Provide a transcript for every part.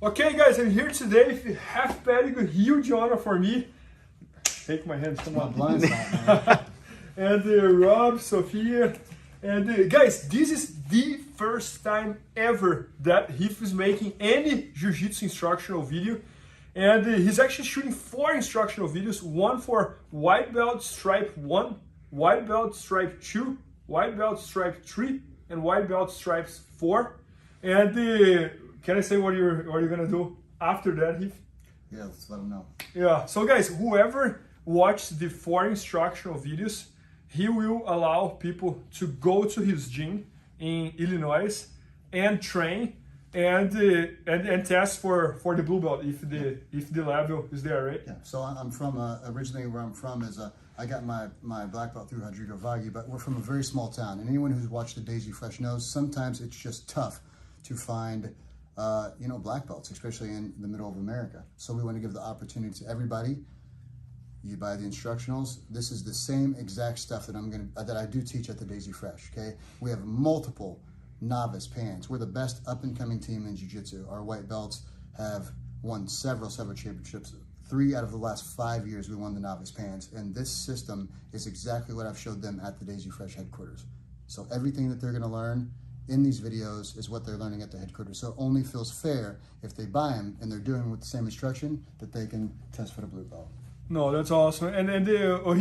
Okay, guys, I'm here today with Heath Pedigo. Huge honor for me. Take my hands, come on. Blind spot, man. And Rob, Sophia, and guys, this is the first time ever that Heath is making any Jiu-Jitsu instructional video. And he's actually shooting 4 instructional videos, one for white belt stripe 1, white belt stripe 2, white belt stripe 3, and white belt stripes 4. And can I say what you're gonna do after that, Heath? Yeah, let's let them know. Yeah, so guys, whoever watched the 4 instructional videos, he will allow people to go to his gym in Illinois and train and test for the blue belt if the level is there, right? Yeah. So I'm from originally where I'm from is I got my black belt through Rodrigo Vaghi, but we're from a very small town, and anyone who's watched the Daisy Fresh knows sometimes it's just tough to find black belts, especially in the middle of America. So we want to give the opportunity to everybody. You buy the instructionals. This is the same exact stuff that I do teach at the Daisy Fresh. Okay, we have multiple novice pans. We're the best up-and-coming team in Jiu-Jitsu. Our white belts have won several championships. 3 out of the last 5 years we won the novice pans, and this system is exactly what I've showed them at the Daisy Fresh headquarters. So everything that they're going to learn in these videos is what they're learning at the headquarters. So it only feels fair if they buy them and they're doing with the same instruction that they can test for the blue belt. No, that's awesome. And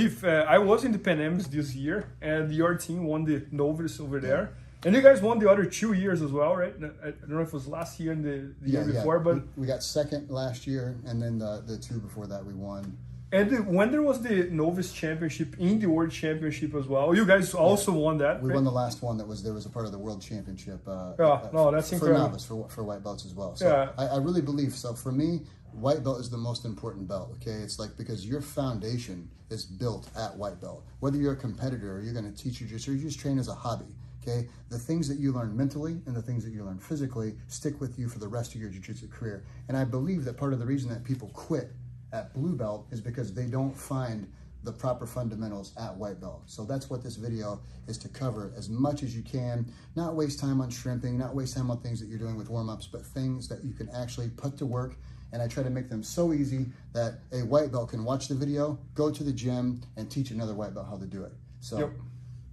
Heath, I was in the Pan Ams this year, and your team won the novice over there. And you guys won the other 2 years as well, right? I don't know if it was last year and the year before, but we got second last year, and then the 2 before that we won. And when there was the novice championship in the world championship as well, you guys also won that. We right? won the last one there was a part of the world championship. That's incredible. For novice, for white belts as well. So yeah. I really believe, so for me, white belt is the most important belt, okay? It's like, because your foundation is built at white belt. Whether you're a competitor or you're gonna teach jiu-jitsu or you just train as a hobby, okay? The things that you learn mentally and the things that you learn physically stick with you for the rest of your jiu-jitsu career. And I believe that part of the reason that people quit at blue belt is because they don't find the proper fundamentals at white belt. So that's what this video is to cover as much as you can. Not waste time on shrimping, not waste time on things that you're doing with warm-ups, but things that you can actually put to work. And I try to make them so easy that a white belt can watch the video, go to the gym, and teach another white belt how to do it. So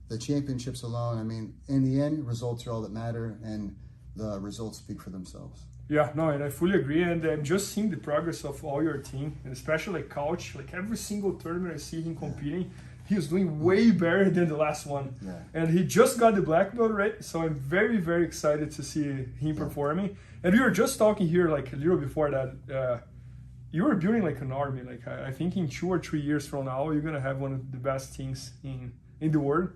the championships alone, I mean, in the end, results are all that matter, and the results speak for themselves. Yeah, no, and I fully agree. And I'm just seeing the progress of all your team, and especially like Couch. Like every single tournament I see him competing, he's doing way better than the last one. Yeah. And he just got the black belt, right? So I'm very, very excited to see him performing. And we were just talking here like a little before that. You were building like an army. Like I think in 2 or 3 years from now, you're gonna have one of the best teams in the world.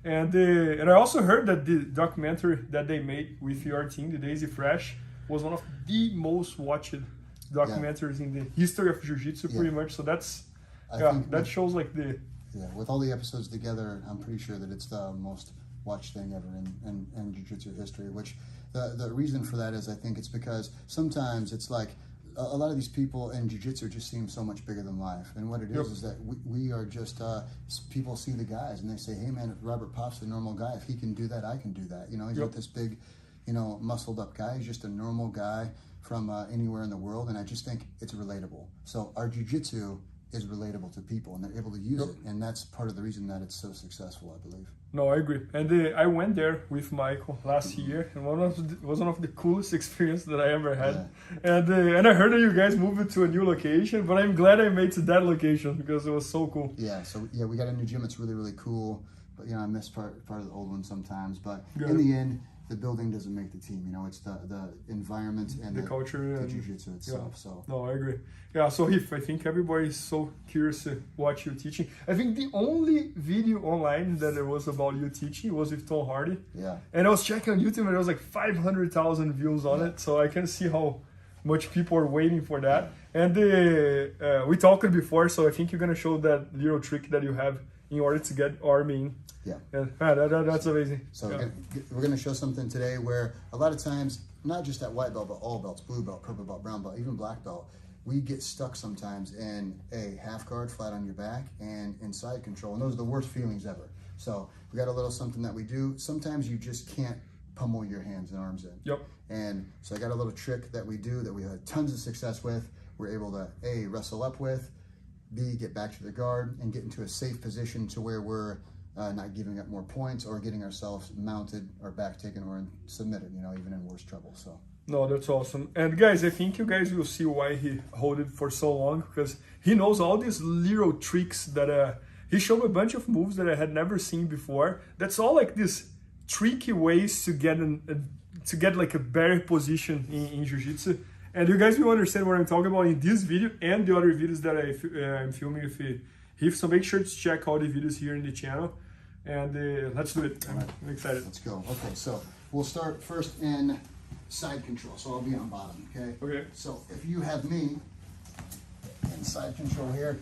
And I also heard that the documentary that they made with your team, the Daisy Fresh, was one of the most watched documentaries in the history of Jiu-Jitsu, pretty much. So that's that shows like the with all the episodes together, I'm pretty sure that it's the most watched thing ever in Jiu-Jitsu history. Which the reason for that is, I think it's because sometimes it's like a lot of these people in Jiu-Jitsu just seem so much bigger than life. And what it is that we are just, people see the guys and they say, hey man, if Robert Pop's a normal guy, if he can do that, I can do that. You know, he's not this big, muscled up guy. He's just a normal guy from anywhere in the world. And I just think it's relatable. So our Jiu-Jitsu is relatable to people and they're able to use it. And that's part of the reason that it's so successful, I believe. No, I agree. And I went there with Michael last year, and was one of the coolest experiences that I ever had. Yeah. And I heard that you guys moved to a new location, but I'm glad I made to that location because it was so cool. Yeah, so we got a new gym. It's really, really cool. But I miss part of the old one sometimes. But in the end, the building doesn't make the team. It's the environment and the culture, the jiu-jitsu itself. Yeah. So no, I agree. Yeah, so Heath, I think everybody is so curious to watch you teaching. I think the only video online that there was about you teaching was with Tom Hardy. Yeah. And I was checking on YouTube and there was like 500,000 views on it. So I can see how much people are waiting for that. And we talked before, so I think you're gonna show that little trick that you have in order to get army in. Yeah. That's amazing. So we're going to show something today where a lot of times, not just at white belt, but all belts, blue belt, purple belt, brown belt, even black belt, we get stuck sometimes in a half guard flat on your back and in side control. And those are the worst feelings ever. So we got a little something that we do. Sometimes you just can't pummel your hands and arms in. Yep. And so I got a little trick that we do that we had tons of success with. We're able to A, wrestle up with, B, get back to the guard and get into a safe position to where we're not giving up more points or getting ourselves mounted or back taken or submitted, you know, even in worse trouble. So. No, that's awesome. And guys, I think you guys will see why he held it for so long, because he knows all these little tricks that he showed me a bunch of moves that I had never seen before. That's all like these tricky ways to get like a better position in Jiu-Jitsu. And you guys will understand what I'm talking about in this video and the other videos that I'm filming with Heath. So make sure to check all the videos here in the channel. And let's do it. I'm excited. Let's go. Okay, so we'll start first in side control. So I'll be on bottom, okay? Okay. So if you have me in side control here,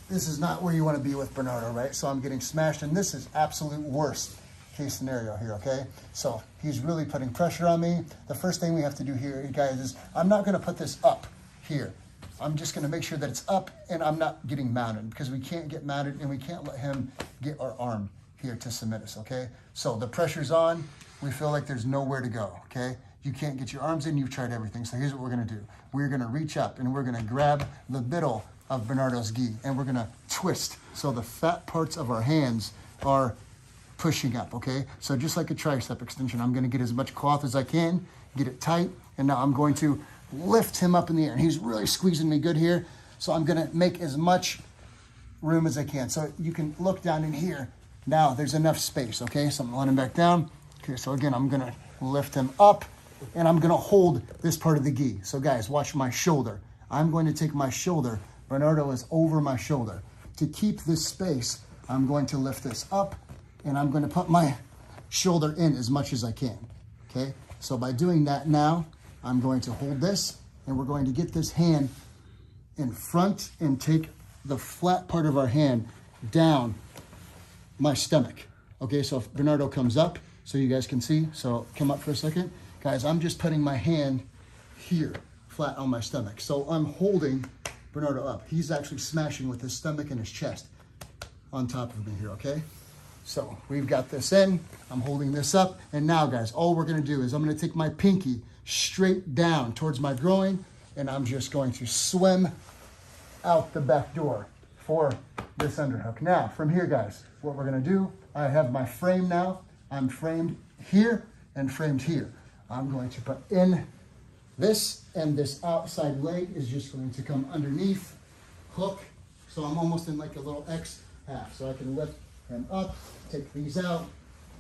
this is not where you want to be with Bernardo, right? So I'm getting smashed, and this is absolute worst case scenario here, okay? So he's really putting pressure on me. The first thing we have to do here, guys, is I'm not going to put this up here. I'm just going to make sure that it's up and I'm not getting mounted, because we can't get mounted and we can't let him get our arm here to submit us, okay? So the pressure's on. We feel like there's nowhere to go, okay? You can't get your arms in. You've tried everything. So here's what we're going to do. We're going to reach up and we're going to grab the middle of Bernardo's gi and we're going to twist. So the fat parts of our hands are pushing up, okay? So just like a tricep extension, I'm going to get as much cloth as I can, get it tight, and now I'm going to lift him up in the air. And he's really squeezing me good here. So I'm going to make as much room as I can. So you can look down in here. Now there's enough space, okay? So I'm going to let him back down. Okay, so again, I'm going to lift him up. And I'm going to hold this part of the gi. So guys, watch my shoulder. I'm going to take my shoulder. Bernardo is over my shoulder. To keep this space, I'm going to lift this up and I'm going to put my shoulder in as much as I can. Okay, so by doing that now, I'm going to hold this and we're going to get this hand in front and take the flat part of our hand down my stomach. Okay, so if Bernardo comes up, so you guys can see, so come up for a second. Guys, I'm just putting my hand here, flat on my stomach. So I'm holding Bernardo up. He's actually smashing with his stomach and his chest on top of me here, okay? So we've got this in, I'm holding this up, and now guys, all we're gonna do is I'm gonna take my pinky straight down towards my groin, and I'm just going to swim out the back door for this underhook. Now, from here, guys, what we're gonna do, I have my frame now. I'm framed here and framed here. I'm going to put in this, and this outside leg is just going to come underneath, hook. So I'm almost in like a little X half. So I can lift him up, take these out,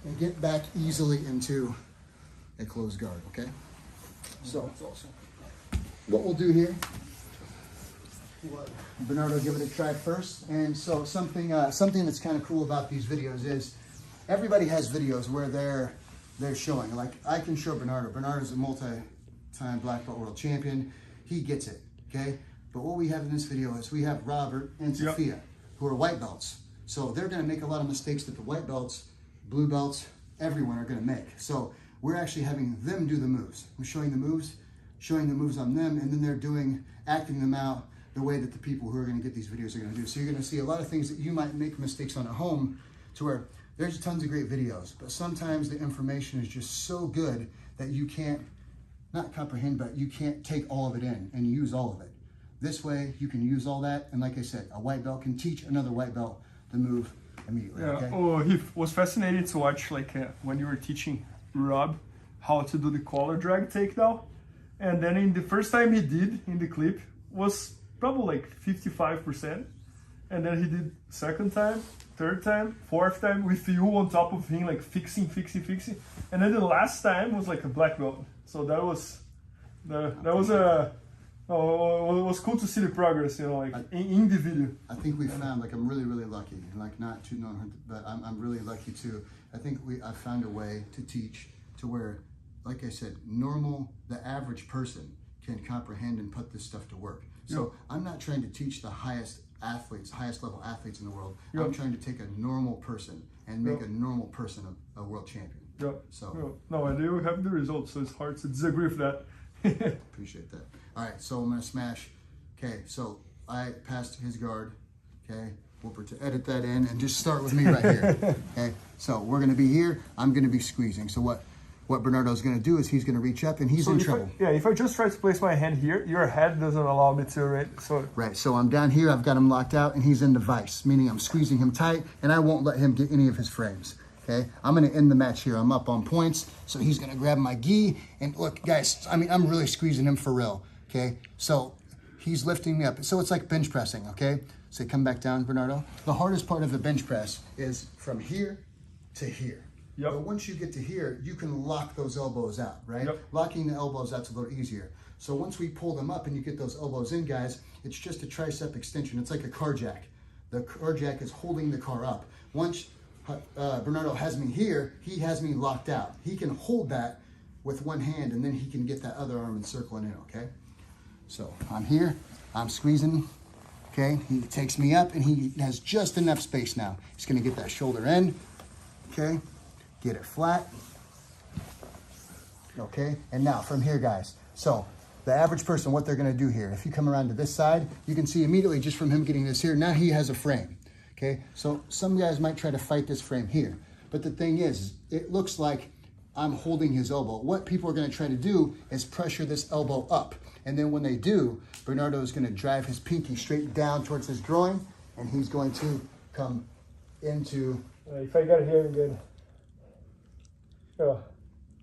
and get back easily into a closed guard, okay? So what we'll do here, Bernardo, give it a try first. And so something that's kind of cool about these videos is everybody has videos where they're showing, like I can show Bernardo. Bernardo's a multi-time black belt world champion. He gets it, okay? But what we have in this video is we have Robert and Sophia, who are white belts. So they're gonna make a lot of mistakes that the white belts, blue belts, everyone are gonna make. So we're actually having them do the moves. I'm showing the moves on them, and then they're acting them out the way that the people who are gonna get these videos are gonna do. So you're gonna see a lot of things that you might make mistakes on at home, to where there's tons of great videos, but sometimes the information is just so good that you can't, not comprehend, but you can't take all of it in and use all of it. This way, you can use all that, and like I said, a white belt can teach another white belt the move immediately, Yeah. okay? Oh, Heath, was fascinating to watch, like, when you were teaching Rob how to do the collar drag takedown. And then in the first time he did in the clip was probably like 55%. And then he did second time, third time, fourth time with you on top of him, like fixing. And then the last time was like a black belt. So that was it was cool to see the progress, you know, like in the video. I think we found, like, I'm really, really lucky, like not to know her, but I'm really lucky too. I think I found a way to teach to where, like I said, the average person can comprehend and put this stuff to work. So I'm not trying to teach the highest level athletes in the world. I'm trying to take a normal person and make a normal person a world champion. So no, and you have the results, so it's hard to disagree with that. Appreciate that. All right, so I'm gonna smash. Okay, so I passed his guard. Okay, we'll edit that in and just start with me right here. Okay, so we're gonna be here. I'm gonna be squeezing. So what what Bernardo's going to do is he's going to reach up and he's in trouble. If I just try to place my hand here, your head doesn't allow me to, right? Right, so I'm down here, I've got him locked out, and he's in the vice, meaning I'm squeezing him tight, and I won't let him get any of his frames, okay? I'm going to end the match here. I'm up on points, so he's going to grab my gi, and look, guys, I mean, I'm really squeezing him for real, okay? So he's lifting me up. So it's like bench pressing, okay? So come back down, Bernardo. The hardest part of the bench press is from here to here. Yep. But once you get to here, you can lock those elbows out, right? Yep. Locking the elbows out's a little easier. So once we pull them up and you get those elbows in, guys, it's just a tricep extension. It's like a car jack. The car jack is holding the car up. Once Bernardo has me here, he has me locked out. He can hold that with one hand, and then he can get that other arm and circling in, okay? So I'm here, I'm squeezing, okay? He takes me up, and he has just enough space now. He's gonna get that shoulder in, okay? Get it flat, okay? And now from here, guys, so the average person, what they're gonna do here, if you come around to this side, you can see immediately just from him getting this here, now he has a frame, okay? So some guys might try to fight this frame here, but the thing is, it looks like I'm holding his elbow. What people are gonna try to do is pressure this elbow up, and then when they do, Bernardo is gonna drive his pinky straight down towards his groin, and he's going to come into... if I got here, I'm good.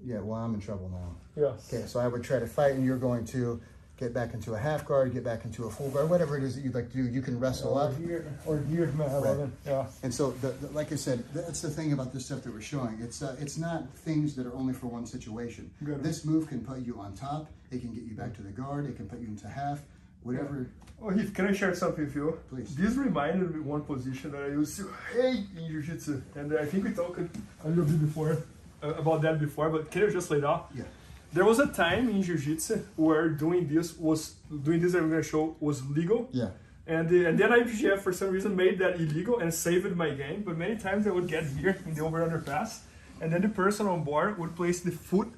Yeah, well, I'm in trouble now. Yes. Okay, so I would try to fight, and you're going to get back into a half guard, get back into a full guard, whatever it is that you'd like to do. You can wrestle up. Or here, Right. Yeah. And so, like I said, that's the thing about this stuff that we're showing. It's not things that are only for one situation. Good. This move can put you on top. It can get you back to the guard. It can put you into half. Whatever. Oh, Heath, can I share something with you? Please. This reminded me of one position that I used to hate in Jiu-Jitsu. And I think we talked a little bit before about that before, but can you just lay it off? Yeah. There was a time in Jiu-Jitsu where doing this that I'm going to show was legal. Yeah. And then IBJJF for some reason made that illegal and saved my game. But many times I would get here in the over-under pass, and then the person on board would place the foot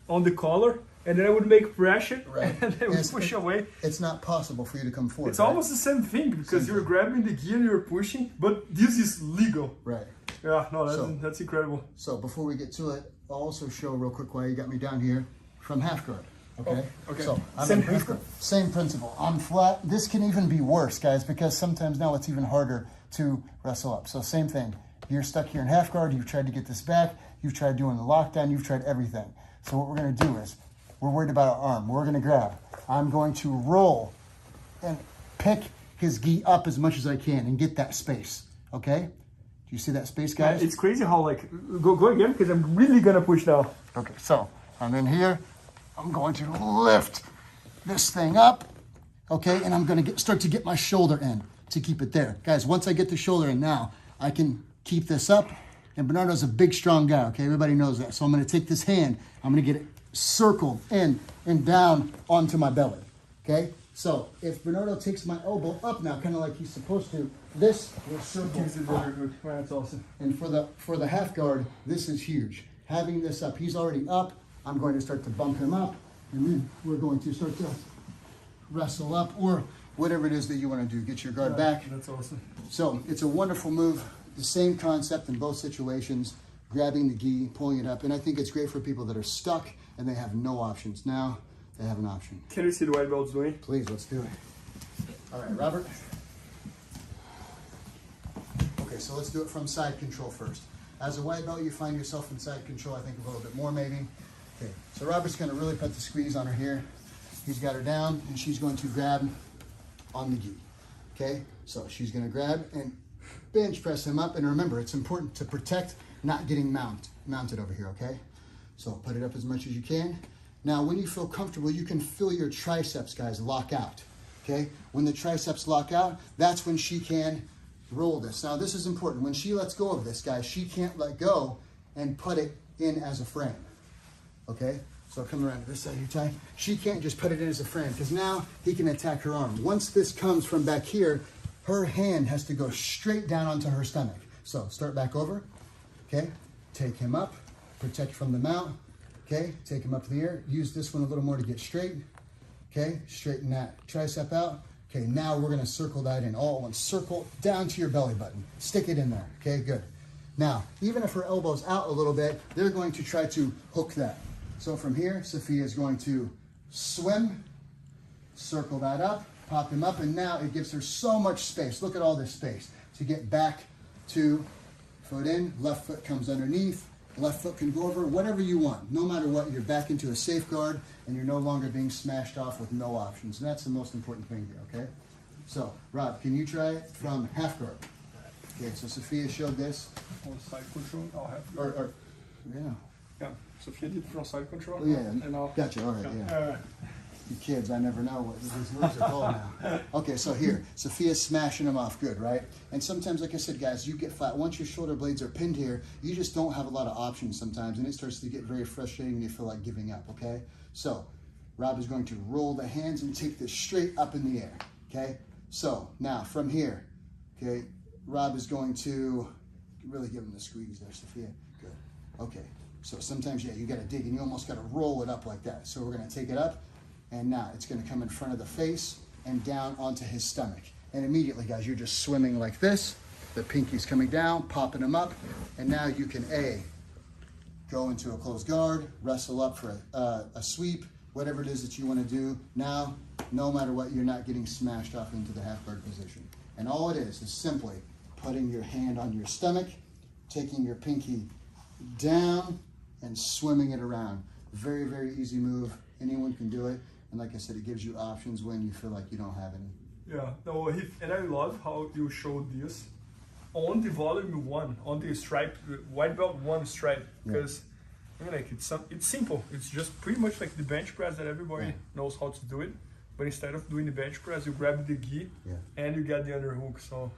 on the collar, and then I would make pressure, Right. and I would push away. It's not possible for you to come forward. It's almost the same thing, because you're grabbing the gear and you're pushing, but this is legal. Right. Yeah, no, that's incredible. So before we get to it, I'll also show real quick why you got me down here from half guard. Okay. Oh, okay. So I'm Same in half guard. Same principle. I'm flat. This can even be worse, guys, because sometimes now it's even harder to wrestle up. So same thing. You're stuck here in half guard. You've tried to get this back. You've tried doing the lockdown. You've tried everything. So what we're going to do is we're worried about our arm. We're going to grab. I'm going to roll and pick his gi up as much as I can and get that space. Okay. Do you see that space, guys? It's crazy how, like, go again, because I'm really going to push now. Okay, so I'm in here. I'm going to lift this thing up, okay? And I'm going to start to get my shoulder in to keep it there. Guys, once I get the shoulder in now, I can keep this up. And Bernardo's a big, strong guy, okay? Everybody knows that. So I'm going to take this hand. I'm going to get it circled in and down onto my belly, okay? So if Bernardo takes my elbow up now, kind of like he's supposed to, this will circle up. That's awesome. And for the half guard, this is huge. Having this up, he's already up. I'm going to start to bump him up, and then we're going to start to wrestle up, or whatever it is that you want to do. Get your guard back. That's awesome. So it's a wonderful move. The same concept in both situations, grabbing the gi, pulling it up. And I think it's great for people that are stuck and they have no options. Now they have an option. Can you see the white belts doing? Please, let's do it. All right, Robert. Okay, so let's do it from side control first. As a white belt, you find yourself in side control, I think a little bit more maybe. Okay, so Robert's gonna really put the squeeze on her here. He's got her down, and she's going to grab on the gi. Okay, so she's gonna grab and bench press him up. And remember, it's important to protect not getting mounted over here, okay? So put it up as much as you can. Now, when you feel comfortable, you can feel your triceps, guys, lock out, okay? When the triceps lock out, that's when she can roll this. Now, this is important. When she lets go of this, guys, she can't let go and put it in as a frame, okay? So come around to this side here, Ty. She can't just put it in as a frame, because now he can attack her arm. Once this comes from back here, her hand has to go straight down onto her stomach. So start back over, okay? Take him up, protect from the mount, okay? Take him up to the air. Use this one a little more to get straight, okay? Straighten that tricep out. Okay, now we're gonna circle that in all at once. Circle down to your belly button. Stick it in there, okay, good. Now, even if her elbow's out a little bit, they're going to try to hook that. So from here, Sophia is going to swim, circle that up, pop him up, and now it gives her so much space. Look at all this space to get back to foot in, left foot comes underneath, left foot can go over, whatever you want. No matter what, you're back into a safeguard and you're no longer being smashed off with no options. And that's the most important thing here, okay? So, Rob, can you try it from half guard? Okay, so Sophia showed this. On side control, I'll have to. Or yeah. Yeah, Sophia did from side control. Oh, yeah, and I'll, gotcha, all right, yeah. You kids, I never know what these words are called now. Okay, so here, Sophia's smashing them off good, right? And sometimes, like I said, guys, you get flat. Once your shoulder blades are pinned here, you just don't have a lot of options sometimes, and it starts to get very frustrating and you feel like giving up, okay? So, Rob is going to roll the hands and take this straight up in the air, okay? So, now, from here, okay, Rob is going to really give him the squeeze there, Sophia. Good. Okay, so sometimes, yeah, you got to dig, and you almost got to roll it up like that. So we're going to take it up, and now it's going to come in front of the face and down onto his stomach. And immediately, guys, you're just swimming like this. The pinky's coming down, popping them up, and now you can go into a closed guard, wrestle up for a sweep, whatever it is that you want to do. Now, no matter what, you're not getting smashed off into the half guard position. And all it is simply putting your hand on your stomach, taking your pinky down, and swimming it around. Very, very easy move. Anyone can do it. And like I said, it gives you options when you feel like you don't have any. Yeah, no, and I love how you showed this on the volume 1, on the stripe, white belt 1 stripe, because I mean, like it's simple. It's just pretty much like the bench press that everybody knows how to do it. But instead of doing the bench press, you grab the gi and you get the underhook. So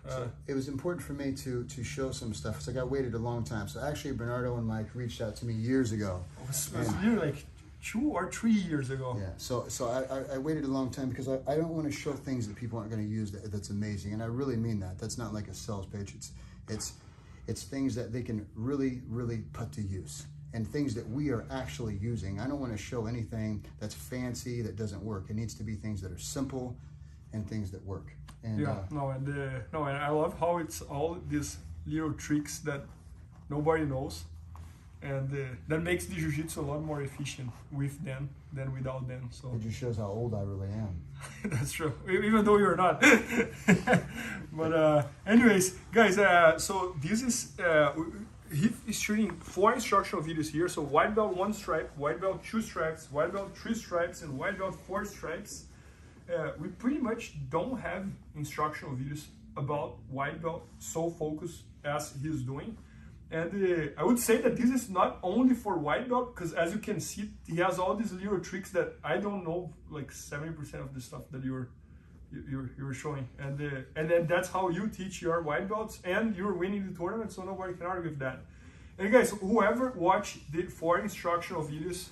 it was important for me to show some stuff. It's like I waited a long time. So actually, Bernardo and Mike reached out to me years ago. It was literally like 2 or 3 years ago. Yeah. So I waited a long time because I don't want to show things that people aren't going to use that's amazing, and I really mean that. That's not like a sales page. It's things that they can really put to use. And things that we are actually using. I don't want to show anything that's fancy that doesn't work. It needs to be things that are simple and things that work. And, and I love how it's all these little tricks that nobody knows, and that makes the jiu-jitsu a lot more efficient with them than without them. So it just shows how old I really am. That's true, even though you're not. But anyways, guys, so this is. Heath is shooting 4 instructional videos here. So white belt 1 stripe, white belt 2 stripes, white belt 3 stripes, and white belt 4 stripes. We pretty much don't have instructional videos about white belt so focused as he's doing. And I would say that this is not only for white belt, because as you can see, he has all these little tricks that I don't know, like 70% of the stuff that you're showing, and then that's how you teach your white belts, and you're winning the tournament, so nobody can argue with that. And guys, whoever watched the 4 instructional videos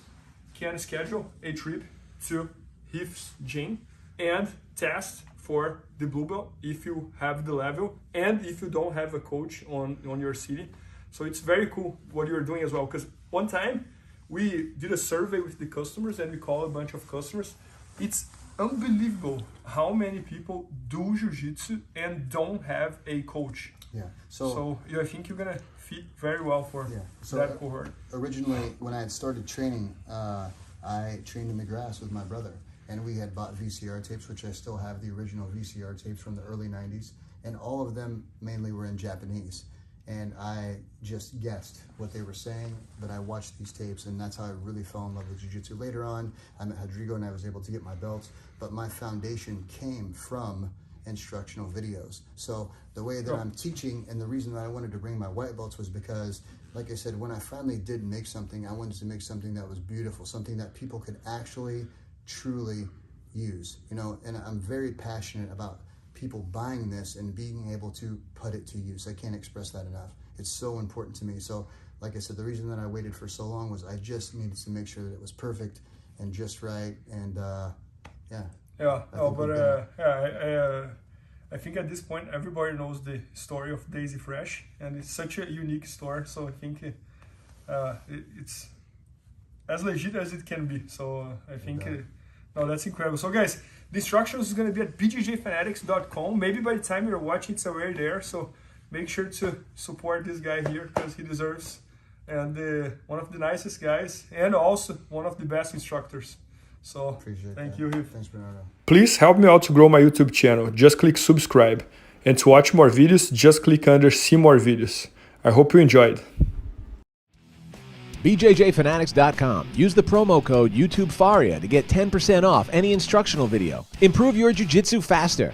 can schedule a trip to Heath's gym and test for the blue belt if you have the level and if you don't have a coach on your city. So it's very cool what you're doing as well, because one time we did a survey with the customers and we called a bunch of customers. It's unbelievable how many people do jiu-jitsu and don't have a coach. Yeah. So I think you're gonna fit very well for that cohort. Originally, when I had started training, I trained in the grass with my brother, and we had bought VCR tapes, which I still have the original VCR tapes from the early 90s, and all of them mainly were in Japanese. And I just guessed what they were saying, but I watched these tapes, and that's how I really fell in love with jiu-jitsu. Later on, I met Pedigo, and I was able to get my belts, but my foundation came from instructional videos. So the way that I'm teaching, and the reason that I wanted to bring my white belts was because, like I said, when I finally did make something, I wanted to make something that was beautiful, something that people could actually, truly use, you know, and I'm very passionate about people buying this and being able to put it to use. I can't express that enough. It's so important to me. So like I said, the reason that I waited for so long was I just needed to make sure that it was perfect and just right. And I think at this point everybody knows the story of Daisy Fresh, and it's such a unique story. So I think it's as legit as it can be. So I think that's incredible. So guys, the instructions is going to be at bjjfanatics.com. Maybe by the time you're watching, it's already there. So make sure to support this guy here because he deserves. And one of the nicest guys, and also one of the best instructors. So thank you, Heath. Thanks, Bernardo. Please help me out to grow my YouTube channel. Just click subscribe. And to watch more videos, just click under see more videos. I hope you enjoyed. BJJFanatics.com. Use the promo code YouTubeFaria to get 10% off any instructional video. Improve your jiu-jitsu faster.